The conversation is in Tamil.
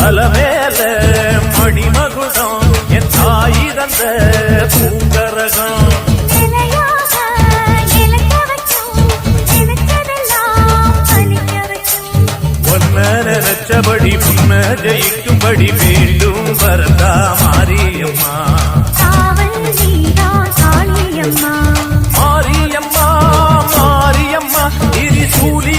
அலமேல மணிமகுடம் என் தாய் தந்த பூங்கரகம் நினைச்சபடி புன்ன ஜெயிக்கும்படி மீண்டும் வரதா மாரியம்மா மாரியம்மா மாரியம்மா திரிசூலி